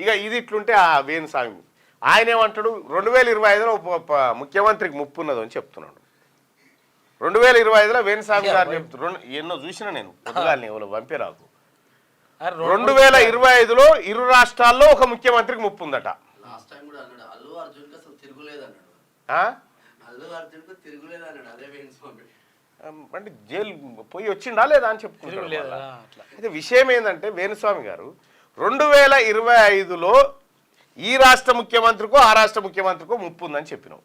ఇక ఇది ఇట్లుంటే ఆ వేణుస్వామి ఆయన ఏమంటాడు 2025లో ముఖ్యమంత్రికి ముప్పు ఉన్నది అని చెప్తున్నాడు. 2025లో వేణుస్వామి గారు చెప్తున్నారు. ఎన్నో చూసినా నేను పొద్దుగాలని ఎవరు పంపే రాకు. 2025లో ఇరు రాష్ట్రాల్లో ఒక ముఖ్యమంత్రికి ముప్పు ఉందట. అంటే జైలు పోయి వచ్చిండా లేదా అని చెప్పుకుంటున్నారు. అయితే విషయం ఏంటంటే వేణుస్వామి గారు 2025లో ఈ రాష్ట్ర ముఖ్యమంత్రికో ఆ రాష్ట్ర ముఖ్యమంత్రికో ముప్పు ఉందని చెప్పినావు.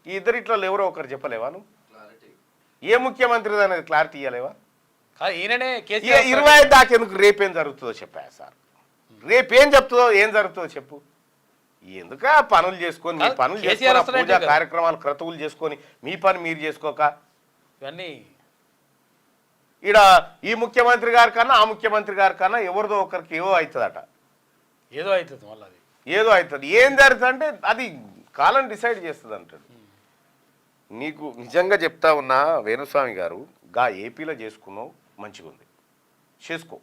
ఈ ఇద్దరిట్లో ఎవరో ఒకరు చెప్పలేవా నువ్వు? ఏ ముఖ్యమంత్రి అనేది క్లారిటీ ఇవ్వలేవా? 25 దాకా ఎందుకు రేపేం జరుగుతుందో చెప్పా సార్. రేపేం చెప్తుందో ఏం జరుగుతుందో చెప్పు. ఎందుక పనులు చేసుకొని మీ పనులు చేసుకొని పూజా కార్యక్రమాలు క్రతువులు చేసుకొని మీ పని మీరు చేసుకోక ఇవన్నీ ఈడ ఈ ముఖ్యమంత్రి గారి కన్నా ఆ ముఖ్యమంత్రి గారి కన్నా ఎవరిదో ఒకరికి ఏదో అవుతుందట. ఏదో అవుతుంది మళ్ళీ అది ఏదో అవుతుంది. ఏం జరుగుతుంది అంటే అది కాలం డిసైడ్ చేస్తుంది అంటాడు. నీకు నిజంగా చెప్తా ఉన్నా వేణుస్వామి గారు ఏపీలో చేసుకున్నావు మంచిగా ఉంది, చేసుకో.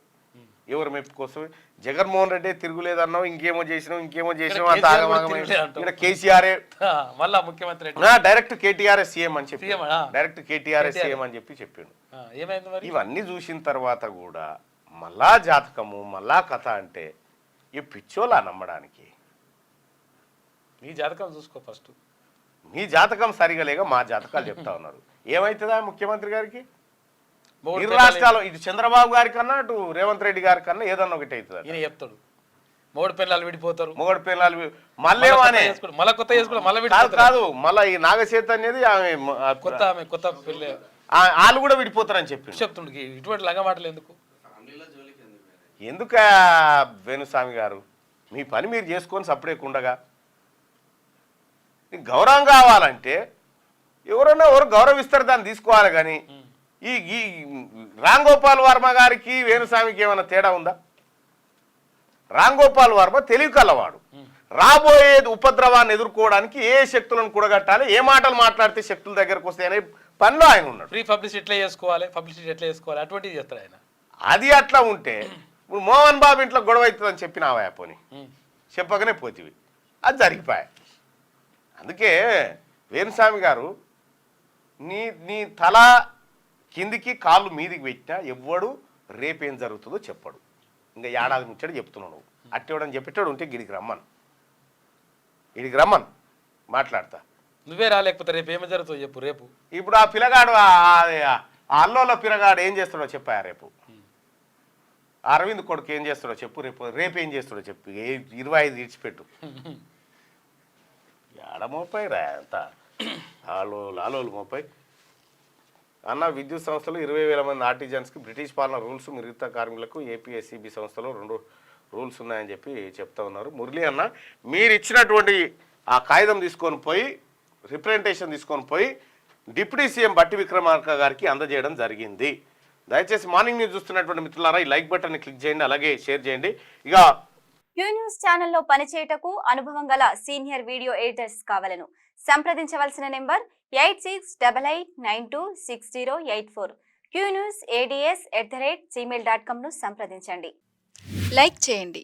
ఎవరు మెప్పు కోసమే జగన్మోహన్ రెడ్డి తిరుగులేదన్నావు, ఇంకేమో చేసినావు అంత ఆగమాగమైన కేసీఆర్ మళ్ళా ముఖ్యమంత్రి డైరెక్ట్ కేటీఆర్ సీఎం అని చెప్పి డైరెక్ట్ కేటీఆర్ సీఎం అని చెప్పి చెప్పాడు. ఇవన్నీ చూసిన తర్వాత కూడా మళ్ళా జాతకము మళ్ళా కథ అంటే ఈ పిచ్చోలా నమ్మడానికి. మీ జాతకం చూసుకో ఫస్ట్. మీ జాతకం సరిగా లేక మా జాతకాలు చెప్తా ఉన్నారు. ఏమవుతుందా ముఖ్యమంత్రి గారికి? ఇరు రాష్ట్రాలు ఇటు చంద్రబాబు గారి కన్నా అటు రేవంత్ రెడ్డి గారి కన్నా ఏదన్నా ఒకటి అవుతుంది. ఈయన చెప్తాడు మూడు పిల్లలు విడిపోతారు, మూడు పిల్లలు మళ్ళీ కొత్త కాదు మళ్ళీ ఈ నాగచైతన్యది కొత్త పిల్ల వాళ్ళు కూడా విడిపోతారని చెప్తుండు. ఇటువంటి లంగ మాటలు ఎందుక వేణుస్వామి గారు? మీ పని మీరు చేసుకొని సపరేట్గా గౌరవం కావాలంటే ఎవరన్నా ఎవరు గౌరవిస్తారు దాన్ని తీసుకోవాలి. కానీ ఈ రామ్ గోపాల్ వర్మ గారికి వేణుస్వామికి ఏమైనా తేడా ఉందా? రామ్ గోపాల్ వర్మ తెలివి కలవాడు. రాబోయే ఉపద్రవాన్ని ఎదుర్కోవడానికి ఏ శక్తులను కూడగట్టాలి, ఏ మాటలు మాట్లాడితే శక్తుల దగ్గరకు వస్తాయి అనే పనిలో ఆయన ఉన్నాడు. ఫ్రీ పబ్లిసిటీ ఎట్లా చేసుకోవాలి, అటువంటివి చేస్తాడు ఆయన. అది అట్లా ఉంటే ఇప్పుడు మోహన్ బాబు ఇంట్లో గొడవ అవుతుందని చెప్పినావా పోని చెప్పకనే పోతివి, అది జరిగిపోయాయి. అందుకే వేణుస్వామి గారు నీ తల కిందికి కాళ్ళు మీదికి పెట్టినా ఎవ్వడు రేపేం జరుగుతుందో చెప్పడు. ఇంకా ఏడాది ముచ్చడు చెప్తున్నాడు. అట్టేవాడని చెప్పేటాడు ఉంటే ఇడికి రమ్మను మాట్లాడతా. నువ్వే రాలేకపోతే రేపు ఏమి జరుగుతుందో చెప్పు. రేపు ఇప్పుడు ఆ పిల్లగాడు అల్లోలో పిల్లగాడు ఏం చేస్తాడో చెప్పా. రేపు అరవింద్ కొడుకు ఏం చేస్తాడో చెప్పు. రేపు ఏం చేస్తాడో చెప్పు. 25 ఇడిచిపెట్టు. ఏడమోపాయి రా అంత లాలోలు మోపాయి అన్న. విద్యుత్ సంస్థలు 20,000 మంది ఆర్టిజన్స్కి బ్రిటిష్ పాలన రూల్స్, మిగతా కార్మికులకు ఏపీఎస్సీబీ సంస్థలో 2 రూల్స్ ఉన్నాయని చెప్పి చెప్తా ఉన్నారు. మురళి అన్న మీరు ఇచ్చినటువంటి ఆ కాగితం తీసుకొని పోయి రిప్రజెంటేషన్ తీసుకొని పోయి డిప్యూటీ సీఎం బట్టి విక్రమార్క గారికి అందజేయడం జరిగింది. దయచేసి మార్నింగ్ న్యూస్ చూస్తున్నటువంటి మిత్రులారా ఈ లైక్ బటన్ని క్లిక్ చేయండి, అలాగే షేర్ చేయండి. ఇక క్యూ న్యూస్ ఛానల్లో పనిచేయటకు అనుభవం గల సీనియర్ వీడియో ఎడిటర్స్ కావాలను సంప్రదించవలసిన నెంబర్ 8688926084. qnewsads@gmail.com ను సంప్రదించండి. లైక్ చేయండి.